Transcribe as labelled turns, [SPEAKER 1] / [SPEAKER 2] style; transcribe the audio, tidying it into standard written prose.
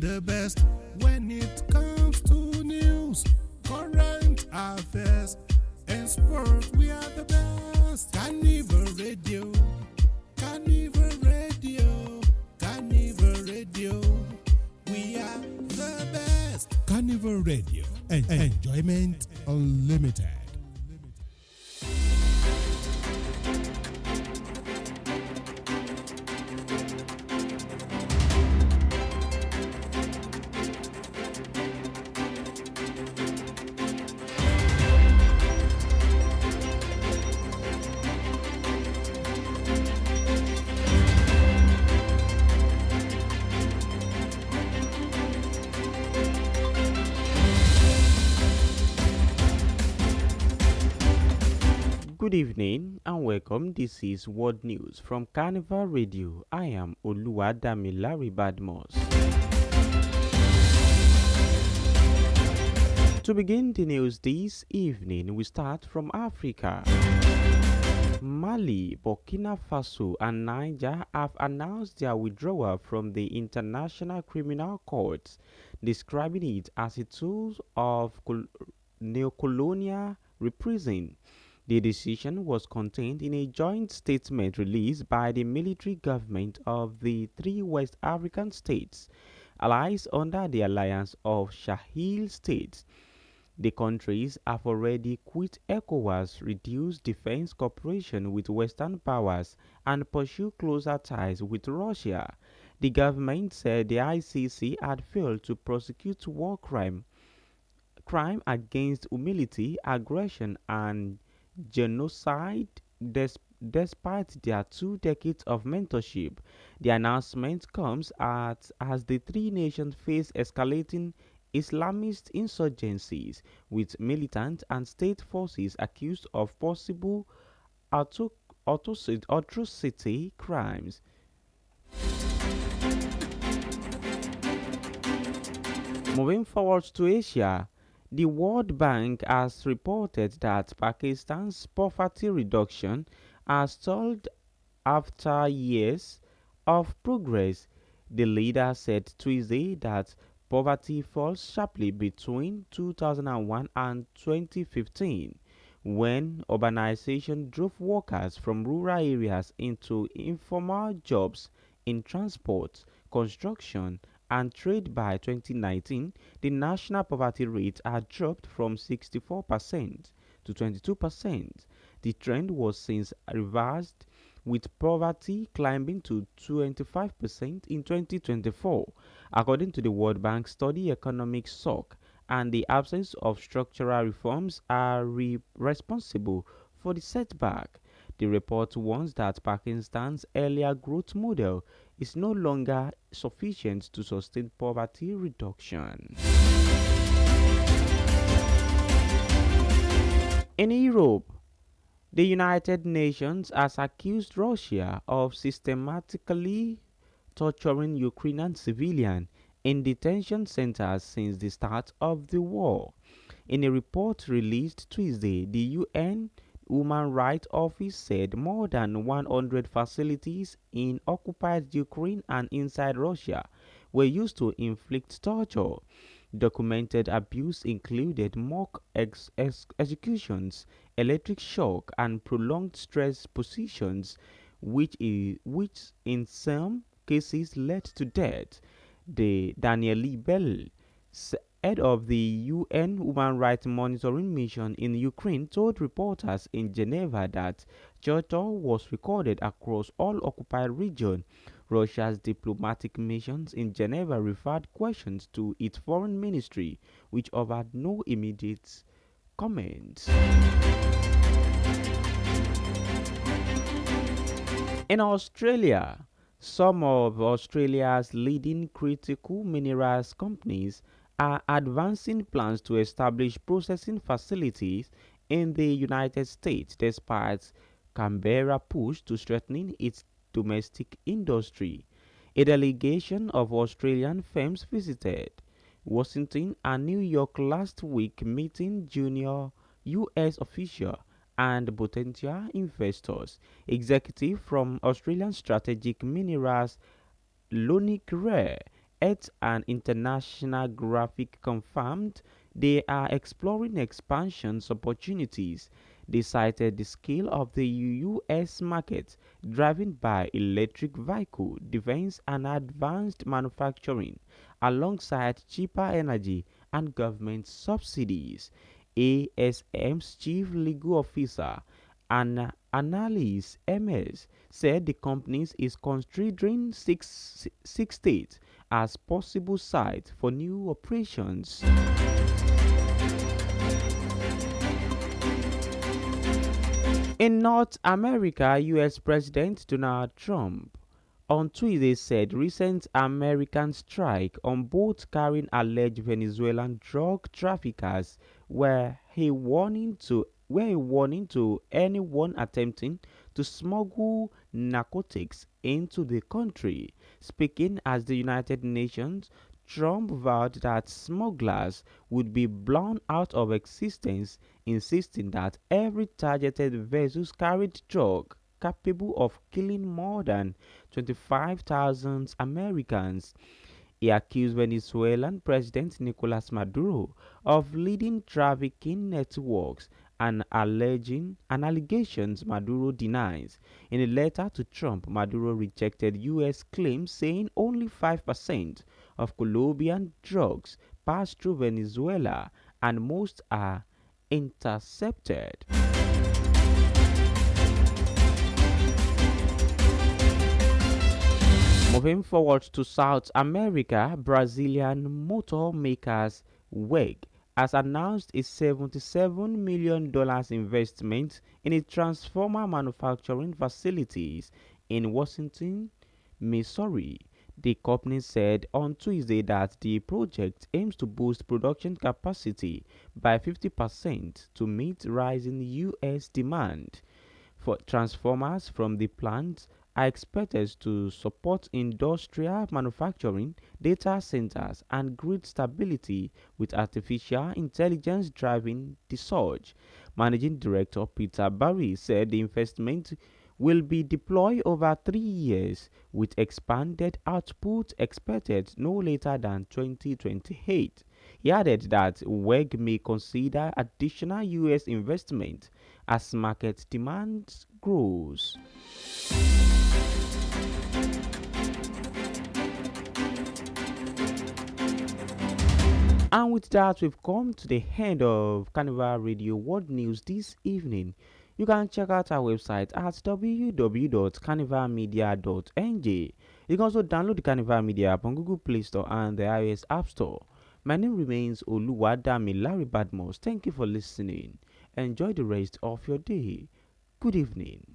[SPEAKER 1] The best when it comes to news, current affairs, and sport. We are the best. Carnival Radio, Carnival Radio, Carnival Radio. We are the best. Carnival Radio, enjoyment unlimited.
[SPEAKER 2] Good evening and welcome. This is World News from Carnival Radio. I am Oluwadamilare Badmos. To begin the news this evening, we start from Africa. Mali, Burkina Faso, and Niger have announced their withdrawal from the International Criminal Court, describing it as a tool of neocolonial repression. The decision was contained in a joint statement released by the military government of the three West African states, allies under the alliance of Sahel states. The countries have already quit ECOWAS, reduced defense cooperation with Western powers, and pursue closer ties with Russia. The government said the ICC had failed to prosecute war crime against humanity, aggression, and genocide despite their 2 decades of mentorship. The announcement comes as the three nations face escalating Islamist insurgencies, with militant and state forces accused of possible atrocity crimes. Moving forward to Asia, the World Bank has reported that Pakistan's poverty reduction has stalled after years of progress. The leader said Tuesday that poverty fell sharply between 2001 and 2015, when urbanization drove workers from rural areas into informal jobs in transport, construction, and trade. By 2019, the national poverty rate had dropped from 64% to 22%. The trend was since reversed, with poverty climbing to 25% in 2024. According to the World Bank study, economic shock and the absence of structural reforms are responsible for the setback. The report warns that Pakistan's earlier growth model is no longer sufficient to sustain poverty reduction. In Europe, the United Nations has accused Russia of systematically torturing Ukrainian civilians in detention centers since the start of the war. In a report released Tuesday, the UN Human Rights Office said more than 100 facilities in occupied Ukraine and inside Russia were used to inflict torture. Documented abuse included mock executions, electric shock, and prolonged stress positions, which in some cases led to death. The Daniel Bell, head of the UN Human Rights Monitoring Mission in Ukraine, told reporters in Geneva that torture was recorded across all occupied regions. Russia's diplomatic missions in Geneva referred questions to its foreign ministry, which offered no immediate comment. In Australia, some of Australia's leading critical minerals companies are advancing plans to establish processing facilities in the United States despite Canberra's push to strengthen its domestic industry. A delegation of Australian firms visited Washington and New York last week, meeting junior U.S. officials and potential investors. Executive from Australian Strategic Minerals Lonic Rare Earth and International Graphic confirmed they are exploring expansion opportunities. They cited the scale of the U.S. market driven by electric vehicle, defense, and advanced manufacturing, alongside cheaper energy and government subsidies. ASM's chief legal officer, Annalise MS, said the company is considering six states as possible sites for new operations. In North America, U.S. President Donald Trump on Tuesday said recent American strike on boats carrying alleged Venezuelan drug traffickers were a warning to anyone attempting to smuggle narcotics into the country. Speaking as the United Nations, Trump vowed that smugglers would be blown out of existence, insisting that every targeted vessel carried drug capable of killing more than 25,000 Americans. He accused Venezuelan President Nicolas Maduro of leading trafficking networks, an allegations Maduro denies. In a letter to Trump, Maduro rejected U.S. claims, saying only 5% of Colombian drugs pass through Venezuela and most are intercepted. Moving forward to South America, Brazilian motor makers WEG has announced a $77 million investment in its transformer manufacturing facilities in Washington, Missouri. The company said on Tuesday that the project aims to boost production capacity by 50% to meet rising U.S. demand for transformers from the plant are expected to support industrial manufacturing, data centers, and grid stability with artificial intelligence driving the surge. Managing Director Peter Barry said the investment will be deployed over 3 years with expanded output expected no later than 2028. He added that WEG may consider additional U.S. investment as market demand grows. And with that, we've come to the end of Carnival Radio World News this evening. You can check out our website at www.carnivalmedia.ng. You can also download the Carnival Media app on Google Play Store and the iOS App Store. My name remains Oluwadami Larry Badmos. Thank you for listening. Enjoy the rest of your day. Good evening.